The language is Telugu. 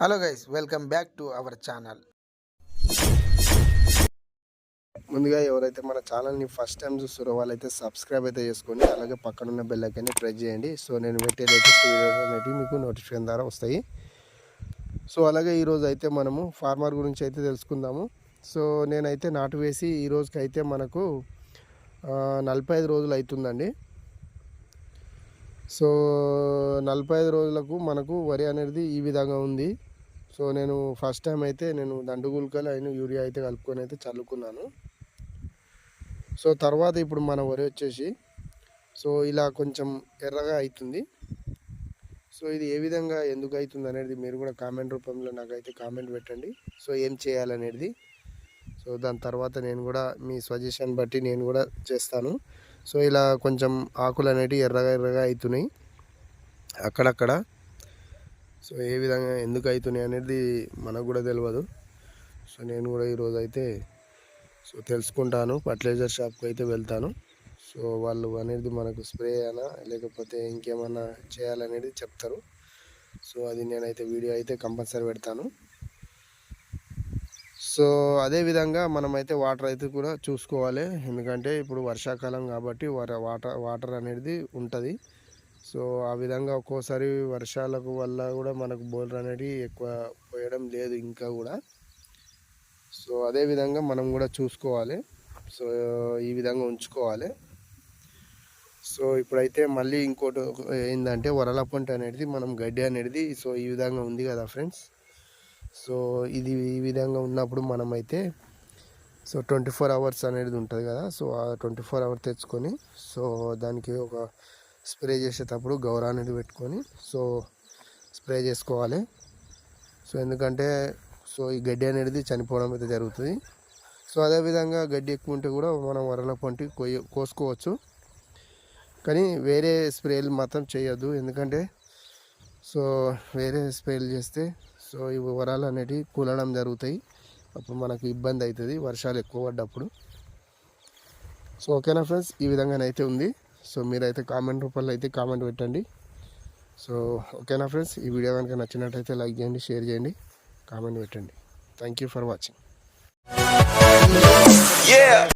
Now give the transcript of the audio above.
Hello guys, welcome back to our channel. ముందుగా ఎవరైతే మన ఛానల్ని ఫస్ట్ టైం చూస్తారో వాళ్ళైతే సబ్స్క్రైబ్ అయితే చేసుకోండి. అలాగే పక్కనున్న బెల్ ఐకాన్ని ప్రెస్ చేయండి. సో నేను పెట్టే లేటెస్ట్ వీడియోస్ అనేవి మీకు నోటిఫికేషన్ ద్వారా వస్తాయి. సో అలాగే ఈరోజు అయితే మనము ఫార్మర్ గురించి అయితే తెలుసుకుందాము. సో నేనైతే నాటు వేసి ఈ రోజుకి అయితే మనకు 45 రోజులు అవుతుందండి. సో 45 రోజులకు మనకు వరి అనేది ఈ విధంగా ఉంది. సో నేను ఫస్ట్ టైం అయితే నేను దండుగులకలు అయిన యూరియా అయితే కలుపుకొని అయితే చల్లుకున్నాను. సో తర్వాత ఇప్పుడు మన వరి వచ్చేసి సో ఇలా కొంచెం ఎర్రగా అవుతుంది. సో ఇది ఏ విధంగా ఎందుకు అవుతుంది అనేది మీరు కూడా కామెంట్ రూపంలో నాకైతే కామెంట్ పెట్టండి. సో ఏం చేయాలనేది. సో దాని తర్వాత నేను కూడా మీ సజెషన్ బట్టి నేను కూడా చేస్తాను. సో ఇలా కొంచెం ఆకులు అనేటివి ఎర్రగా అవుతున్నాయి అక్కడక్కడ. సో ఏ విధంగా ఎందుకు అవుతున్నాయి అనేది మనకు కూడా తెలియదు. సో నేను కూడా ఈరోజు అయితే సో తెలుసుకుంటాను. ఫర్టిలైజర్ షాప్కి అయితే వెళ్తాను. సో వాళ్ళు అనేది మనకు స్ప్రే అయినా లేకపోతే ఇంకేమన్నా చేయాలనేది చెప్తారు. సో అది నేనైతే వీడియో అయితే కంపల్సరీ పెడతాను. సో అదేవిధంగా మనమైతే వాటర్ అయితే కూడా చూసుకోవాలి. ఎందుకంటే ఇప్పుడు వర్షాకాలం కాబట్టి వాటర్ అనేది ఉంటుంది. సో ఆ విధంగా ఒక్కోసారి వర్షాలకు వల్ల కూడా మనకు బోర్లు అనేవి ఎక్కువ పోయడం లేదు ఇంకా కూడా. సో అదేవిధంగా మనం కూడా చూసుకోవాలి. సో ఈ విధంగా ఉంచుకోవాలి. సో ఇప్పుడైతే మళ్ళీ ఇంకోటి ఏంటంటే వరల పంట అనేది మనం గడ్డి అనేది సో ఈ విధంగా ఉంది కదా ఫ్రెండ్స్. సో ఇది ఈ విధంగా ఉన్నప్పుడు మనమైతే సో 24 అవర్స్ అనేది ఉంటుంది కదా. సో ఆ 24 అవర్స్ తెచ్చుకొని సో దానికి ఒక స్ప్రే చేసేటప్పుడు గౌర అనేది పెట్టుకొని సో స్ప్రే చేసుకోవాలి. సో ఎందుకంటే సో ఈ గడ్డి అనేది చనిపోవడం అయితే జరుగుతుంది. సో అదేవిధంగా గడ్డి ఎక్కువ ఉంటే కూడా మనం వరల పంట కోసుకోవచ్చు. కానీ వేరే స్ప్రేలు మాత్రం చేయొద్దు. ఎందుకంటే సో వేరే స్ప్రేలు చేస్తే సో ఈ వరాలు అనేటివి కూలడం జరుగుతాయి. అప్పుడు మనకు ఇబ్బంది అవుతుంది వర్షాలు ఎక్కువ పడ్డప్పుడు. సో ఓకేనా ఫ్రెండ్స్, ఈ విధంగానైతే ఉంది. సో మీరైతే కామెంట్ రూపంలో అయితే కామెంట్ పెట్టండి. సో ఓకేనా ఫ్రెండ్స్, ఈ వీడియో కనుక నచ్చినట్టయితే లైక్ చేయండి, షేర్ చేయండి, కామెంట్ పెట్టండి. Thank you for watching.